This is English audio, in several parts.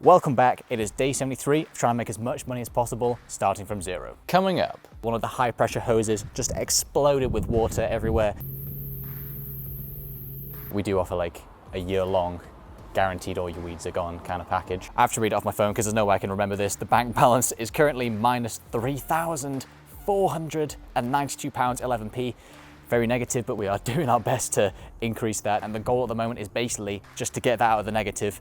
Welcome back. It is day 73, trying to make as much money as possible, starting from zero. Coming up, one of the high pressure hoses just exploded with water everywhere. We do offer like a year-long guaranteed all your weeds are gone kind of package. I have to read it off my phone because there's no way I can remember this. The bank balance is currently minus £3,492.11p. Very negative, but we are doing our best to increase that. And the goal at the moment is basically just to get that out of the negative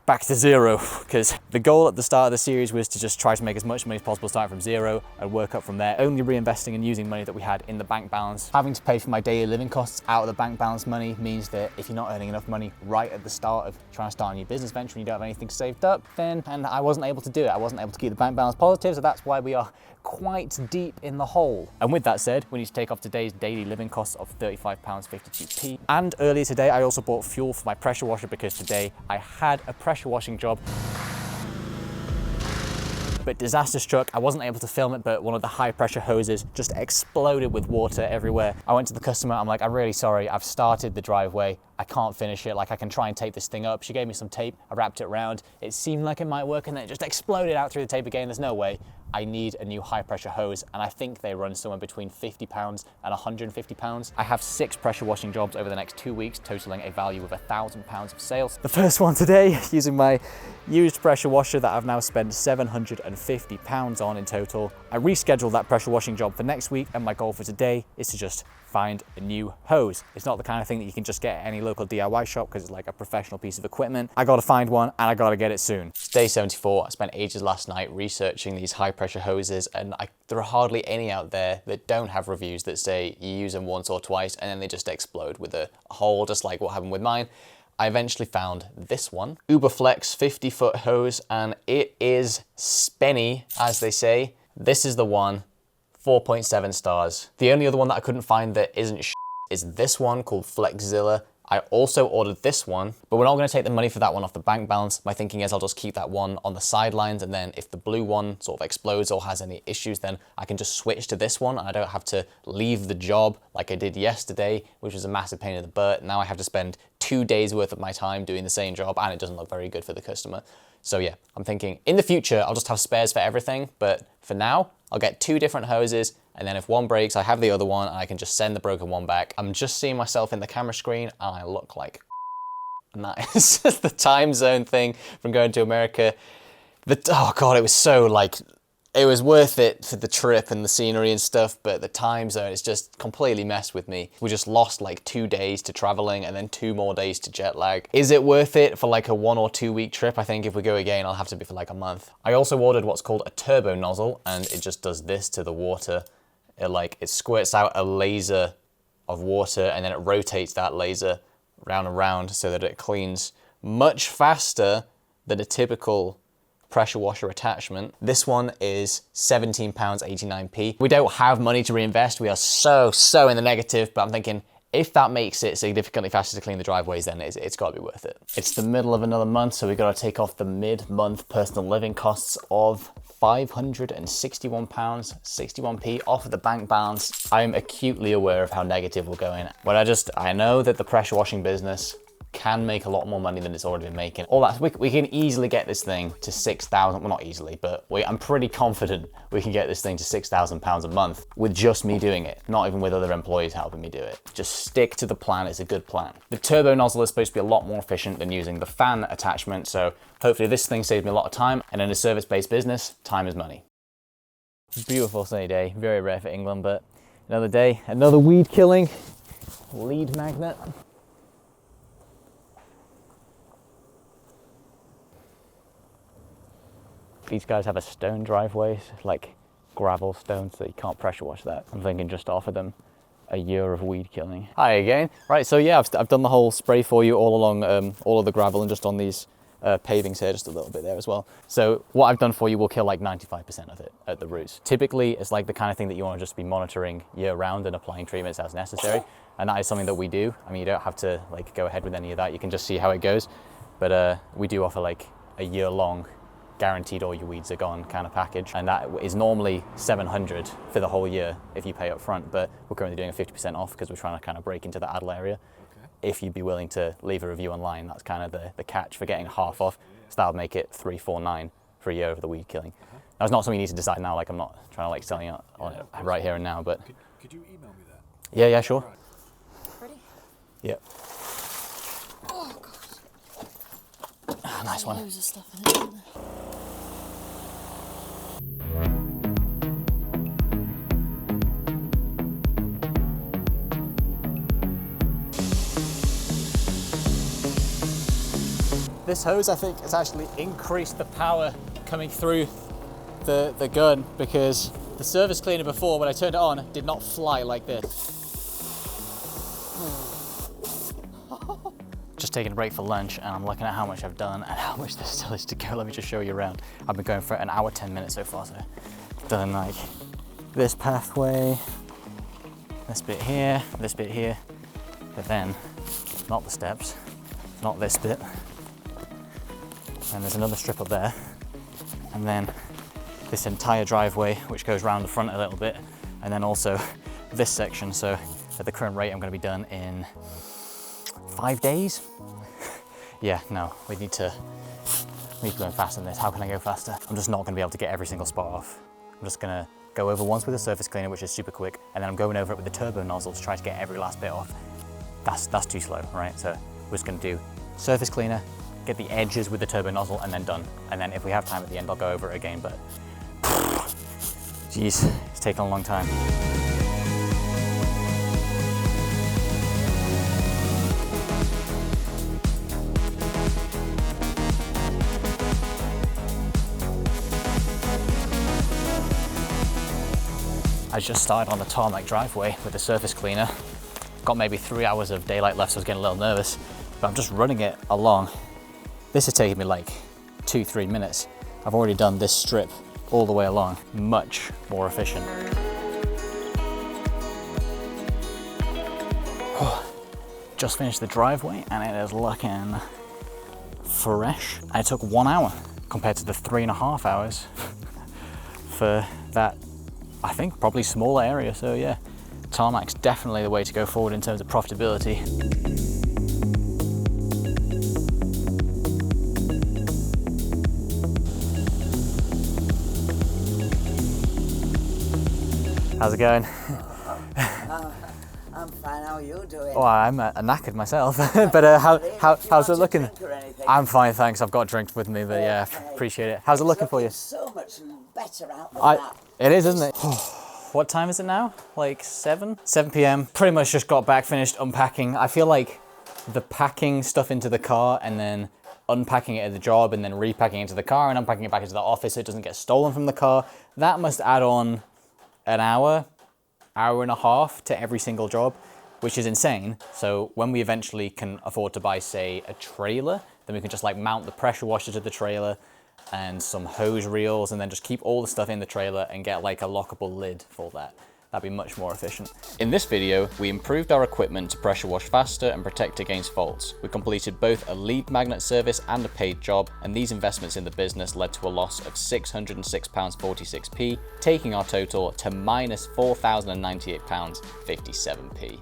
back to zero, because the goal at the start of the series was to just try to make as much money as possible starting from zero and work up from there, only reinvesting and using money that we had in the bank balance. Having to pay for my daily living costs out of the bank balance money means that if you're not earning enough money right at the start of trying to start a new business venture and you don't have anything saved up, and I wasn't able to do it. I wasn't able to keep the bank balance positive, so that's why we are quite deep in the hole. And with that said, we need to take off today's daily living costs of £35.52p. And earlier today, I also bought fuel for my pressure washer because today I had a pressure washing job. But disaster struck. I wasn't able to film it, but one of the high pressure hoses just exploded with water everywhere. I went to the customer, I'm like, I'm really sorry, I've started the driveway, I can't finish it, like I can try and tape this thing up. She gave me some tape, I wrapped it around, it seemed like it might work, and then it just exploded out through the tape again. There's no way. I need a new high pressure hose, and I think they run somewhere between £50 and £150. I have 6 pressure washing jobs over the next 2 weeks, totaling a value of £1,000 of sales. The first one today, using my used pressure washer that I've now spent £750 on in total. I rescheduled that pressure washing job for next week, and my goal for today is to just find a new hose. It's not the kind of thing that you can just get at any local DIY shop because it's like a professional piece of equipment. I gotta find one and I gotta get it soon. It's day 74. I spent ages last night researching these high pressure hoses, and there are hardly any out there that don't have reviews that say you use them once or twice and then they just explode with a hole, just like what happened with mine. I eventually found this one, Uberflex 50-foot hose, and it is spenny, as they say. This is the one. 4.7 stars. The only other one that I couldn't find that isn't is this one called Flexzilla. I also ordered this one, but we're not going to take the money for that one off the bank balance. My thinking is I'll just keep that one on the sidelines, and then if the blue one sort of explodes or has any issues, then I can just switch to this one and I don't have to leave the job like I did yesterday, which was a massive pain in the butt. Now I have to spend 2 days worth of my time doing the same job, and it doesn't look very good for the customer. So yeah, I'm thinking in the future, I'll just have spares for everything, but for now, I'll get 2 different hoses, and then if one breaks, I have the other one, and I can just send the broken one back. I'm just seeing myself in the camera screen, and I look like and that is just the time zone thing from going to America. Oh God, it was so like, it was worth it for the trip and the scenery and stuff, but the time zone is just completely messed with me. We just lost like 2 days to traveling and then 2 more days to jet lag. Is it worth it for like a 1 or 2 week trip? I think if we go again, I'll have to be for like a month. I also ordered what's called a turbo nozzle, and it just does this to the water. It squirts out a laser of water, and then it rotates that laser round and round so that it cleans much faster than a typical pressure washer attachment. This one is £17.89p. We don't have money to reinvest. We are so in the negative, but I'm thinking if that makes it significantly faster to clean the driveways, then it's got to be worth it. It's the middle of another month, so we've got to take off the mid-month personal living costs of £561.61p off of the bank balance. I'm acutely aware of how negative we're going. But I know that the pressure washing business can make a lot more money than it's already been making. All that, we can easily get this thing to 6,000, well not easily, but I'm pretty confident we can get this thing to £6,000 a month with just me doing it, not even with other employees helping me do it. Just stick to the plan, it's a good plan. The turbo nozzle is supposed to be a lot more efficient than using the fan attachment, so hopefully this thing saves me a lot of time, and in a service-based business, time is money. Beautiful sunny day, very rare for England, but another day, another weed killing, lead magnet. These guys have a stone driveway, like gravel stone, so you can't pressure wash that. I'm thinking just to offer them a year of weed killing. Hi again. Right, so yeah, I've done the whole spray for you all along all of the gravel and just on these pavings here, just a little bit there as well. So what I've done for you will kill like 95% of it at the roots. Typically, it's like the kind of thing that you want to just be monitoring year round and applying treatments as necessary. And that is something that we do. I mean, you don't have to like go ahead with any of that. You can just see how it goes. But we do offer like a year-long guaranteed all your weeds are gone kind of package, and that is normally $700 for the whole year if you pay up front, but we're currently doing a 50% off because we're trying to kind of break into the Adel area. Okay. If you'd be willing to leave a review online, that's kind of the catch for getting half off. So that would make it 349 for a year of the weed killing. Now, it's not something you need to decide now, like I'm not trying to like tell you on it right here and now, but. Could you email me that? Yeah, sure. Ready? Yep. Oh, God. Ah, nice one. Loads of stuff in it, isn't there? This hose, I think, has actually increased the power coming through the gun, because the surface cleaner before, when I turned it on, did not fly like this. Just taking a break for lunch, and I'm looking at how much I've done and how much there still is to go. Let me just show you around. I've been going for an hour, 10 minutes so far, so I've done like this pathway, this bit here, but then not the steps, not this bit. And there's another strip up there, and then this entire driveway which goes around the front a little bit, and then also this section. So at the current rate I'm going to be done in 5 days. Yeah, no, we need to go faster than this. How can I go faster? I'm just not going to be able to get every single spot off. I'm just going to go over once with the surface cleaner, which is super quick, and then I'm going over it with the turbo nozzle to try to get every last bit off. That's too slow, right? So we're just going to do surface cleaner, get the edges with the turbo nozzle, and then done. And then if we have time at the end, I'll go over it again, but geez, it's taken a long time. I just started on the tarmac driveway with the surface cleaner. Got maybe 3 hours of daylight left, so I was getting a little nervous, but I'm just running it along. This has taken me like 2-3 minutes. I've already done this strip all the way along. Much more efficient. Just finished the driveway and it is looking fresh. And it took 1 hour compared to the 3.5 hours for that, I think, probably smaller area. So yeah, tarmac's definitely the way to go forward in terms of profitability. How's it going? I'm fine, how are you doing? Oh, I'm knackered myself, but how's it looking? I'm fine, thanks. I've got a drink with me, but yeah, appreciate it. How's it looking for you? So much better out than that. It is, isn't it? What time is it now? Like 7 p.m. Pretty much just got back, finished unpacking. I feel like the packing stuff into the car and then unpacking it at the job and then repacking it into the car and unpacking it back into the office so it doesn't get stolen from the car, that must add on an hour and a half to every single job, which is insane. So when we eventually can afford to buy, say, a trailer, then we can just like mount the pressure washer to the trailer and some hose reels, and then just keep all the stuff in the trailer and get like a lockable lid for that. That'd be much more efficient. In this video, we improved our equipment to pressure wash faster and protect against faults. We completed both a lead magnet service and a paid job, and these investments in the business led to a loss of £606.46p, taking our total to minus £4,098.57p.